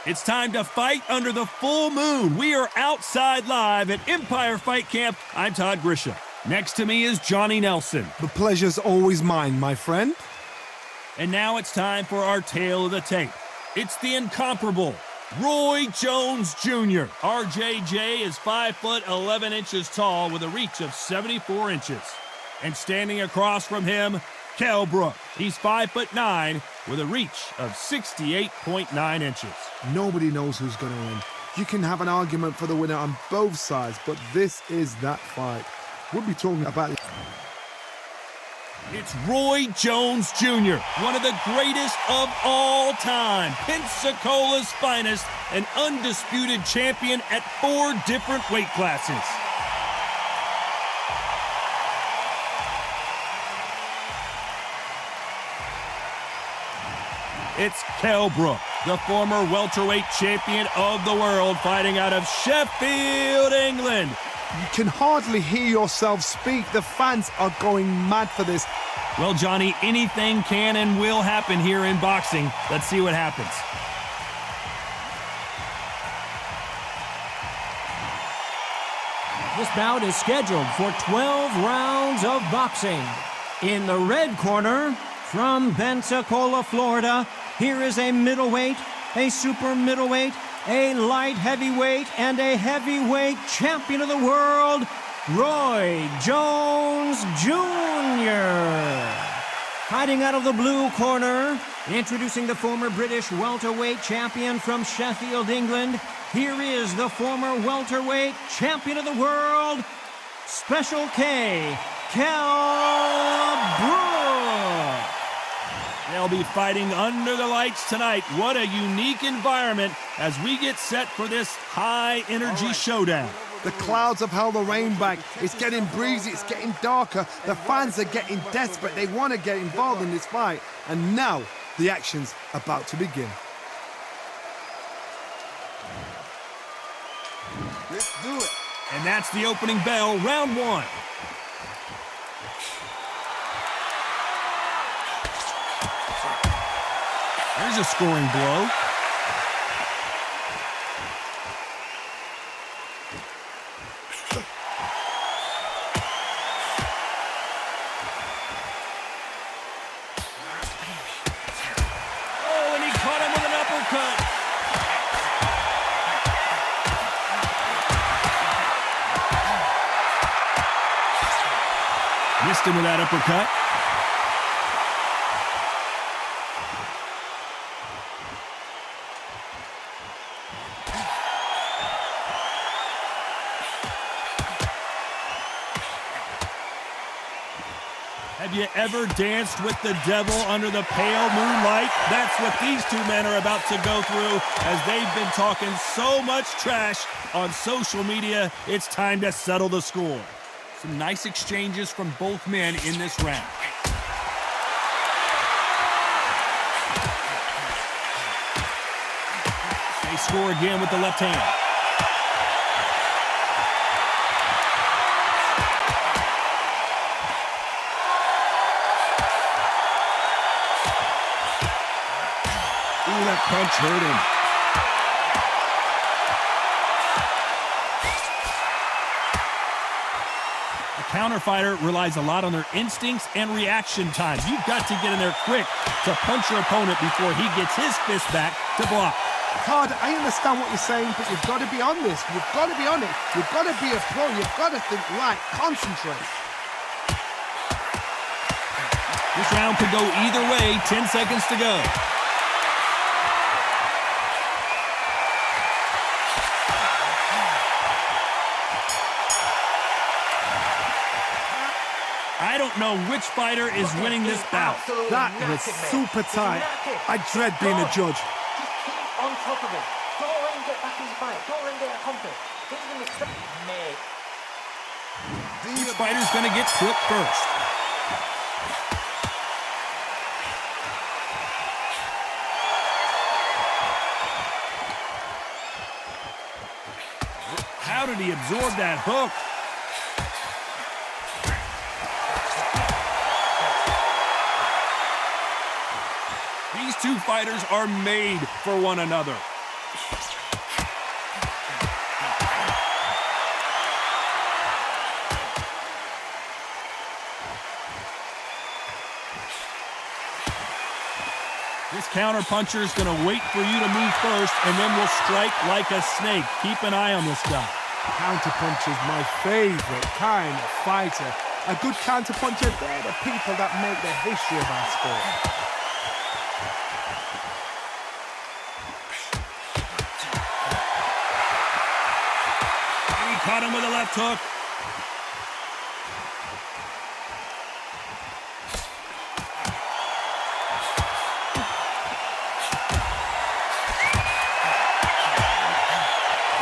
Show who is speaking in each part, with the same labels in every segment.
Speaker 1: It's time to fight under the full moon. We are outside live at Empire Fight Camp. I'm Todd Grisham. Next to me is Johnny Nelson.
Speaker 2: The pleasure's always mine, my friend.
Speaker 1: And now it's time for our tale of the tape. It's the incomparable Roy Jones Jr. RJJ is 5 foot 11 inches tall with a reach of 74 inches. And standing across from him, Kell Brook. He's 5'9" with a reach of 68.9 inches.
Speaker 2: Nobody knows who's going to win. You can have an argument for the winner on both sides, but this is that fight. We'll be talking about...
Speaker 1: It's Roy Jones Jr., one of the greatest of all time, Pensacola's finest, an undisputed champion at 4 different weight classes. It's Kell Brook, the former welterweight champion of the world, fighting out of Sheffield, England.
Speaker 2: You can hardly hear yourself speak. The fans are going mad for this.
Speaker 1: Well, Johnny, anything can and will happen here in boxing. Let's see what happens.
Speaker 3: This bout is scheduled for 12 rounds of boxing. In the red corner, from Pensacola, Florida, here is a middleweight, a super middleweight, a light heavyweight, and a heavyweight champion of the world, Roy Jones Jr. Fighting out of the blue corner, introducing the former British welterweight champion from Sheffield, England, here is the former welterweight champion of the world, Special K, Kell Brook.
Speaker 1: They'll be fighting under the lights tonight. What a unique environment as we get set for this high-energy showdown.
Speaker 2: The clouds have held the rain back. It's getting breezy, it's getting darker. The fans are getting desperate. They want to get involved in this fight. And now, the action's about to begin.
Speaker 4: Let's do it.
Speaker 1: And that's the opening bell, round 1. There's a scoring blow. Oh, and he caught him with an uppercut. Missed him with that uppercut. Have you ever danced with the devil under the pale moonlight? That's what these two men are about to go through as they've been talking so much trash on social media. It's time to settle the score. Some nice exchanges from both men in this round. They score again with the left hand. Ooh, that punch hurt him. A counter fighter relies a lot on their instincts and reaction times. You've got to get in there quick to punch your opponent before he gets his fist back to block.
Speaker 2: Todd, I understand what you're saying, but you've got to be on this. You've got to be on it. You've got to be a pro. You've got to think right. Concentrate.
Speaker 1: This round could go either way. 10 seconds to go. I don't know which fighter is winning this bout.
Speaker 2: That was super tight. I dread being a judge.
Speaker 4: Just keep on top of it. Don't let him get back in the fight. Don't let him get confident. This is going to mate.
Speaker 1: Which fighter's going to get clipped first? How did he absorb that hook? These two fighters are made for one another. This counterpuncher is going to wait for you to move first, and then will strike like a snake. Keep an eye on this guy.
Speaker 2: Counterpuncher is my favorite kind of fighter. A good counterpuncher, they're the people that make the history of our sport.
Speaker 1: He caught him with a left hook.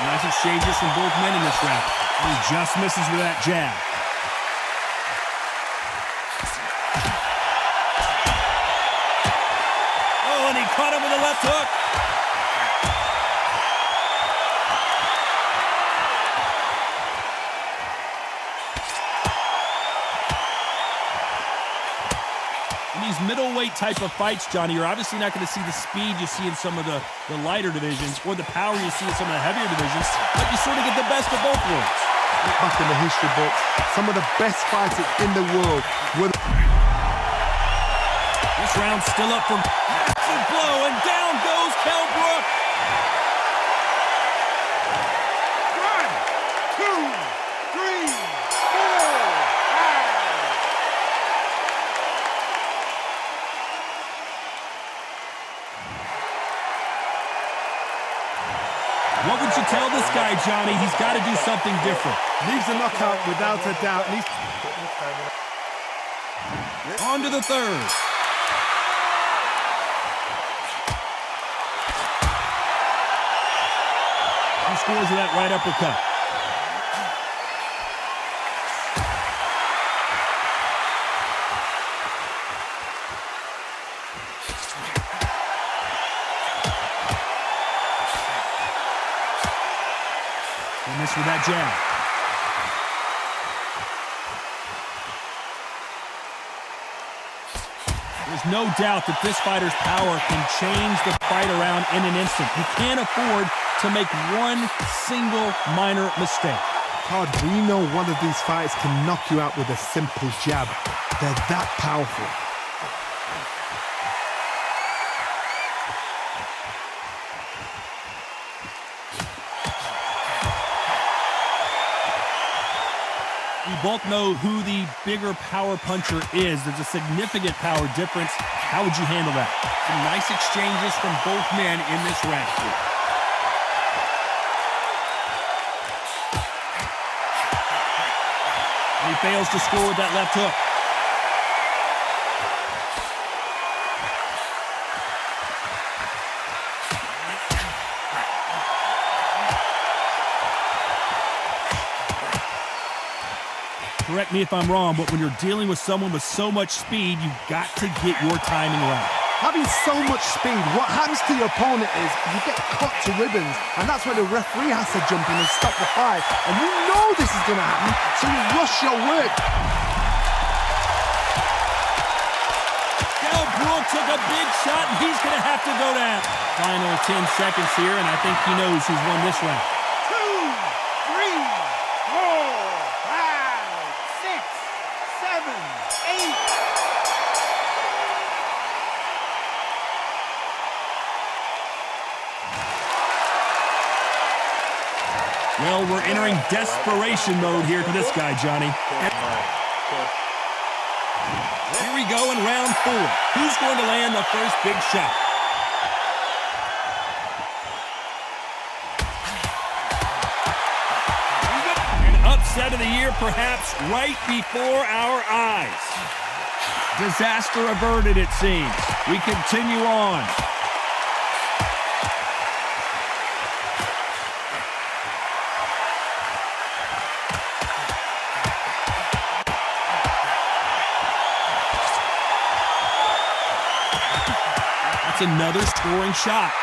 Speaker 1: Nice exchanges from both men in this round. He just misses with that jab. Oh, and he caught him with a left hook. In these middleweight type of fights, Johnny, you're obviously not going to see the speed you see in some of the lighter divisions or the power you see in some of the heavier divisions, but you sort of get the best of both worlds.
Speaker 2: Back in the history books, some of the best fighters in the world were...
Speaker 1: This round's still up for massive blow, and down goes Kell Brook.
Speaker 2: 1, 2, 3, 4, 5.
Speaker 1: What would you tell this guy, Johnny? He's got to do something different.
Speaker 2: Leaves a knockout without a doubt.
Speaker 1: On to the third. He scores with that right uppercut. He missed with that jab. There's no doubt that this fighter's power can change the fight around in an instant. You can't afford to make one single minor mistake.
Speaker 2: Todd, we know one of these fighters can knock you out with a simple jab. They're that powerful.
Speaker 1: We both know who the bigger power puncher is. There's a significant power difference. How would you handle that? Some nice exchanges from both men in this round. And he fails to score with that left hook. Correct me if I'm wrong, but when you're dealing with someone with so much speed, you've got to get your timing right.
Speaker 2: Having so much speed, what happens to your opponent is you get cut to ribbons, and that's where the referee has to jump in and stop the fight. And you know this is going to happen, so you rush your work.
Speaker 1: Kell Brook took a big shot, and he's going to have to go down. Final 10 seconds here, and I think he knows who's won this round.
Speaker 2: 2, 3, 4, 5, 6, 7, 8.
Speaker 1: Well, we're entering desperation mode here for this guy, Johnny. Here we go in round 4. Who's going to land the first big shot? An upset of the year, perhaps, right before our eyes. Disaster averted, it seems. We continue on. That's another scoring shot.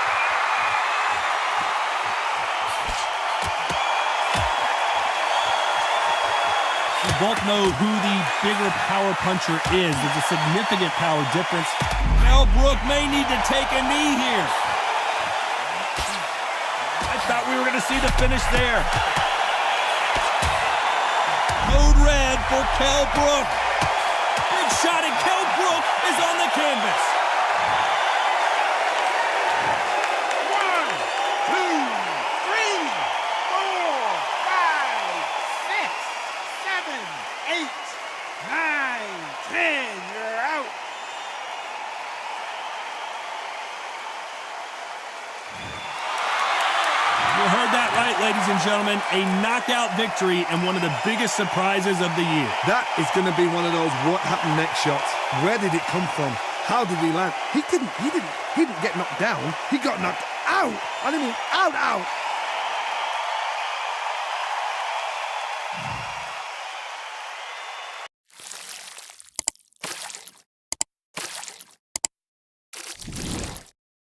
Speaker 1: We both know who the bigger power puncher is. There's a significant power difference. Kell Brook may need to take a knee here. Thought we were going to see the finish there. Code red for Kell Brook. Big shot, and Kell Brook is on the canvas.
Speaker 5: 1, 2, 3, 4, 5, 6, 7, 8, 9, 10. You're out.
Speaker 1: You heard that right, ladies and gentlemen. A knockout victory and one of the biggest surprises of the year.
Speaker 2: That is going to be one of those what happened next shots. Where did it come from? How did he land? He didn't get knocked down. He got knocked out. I mean out.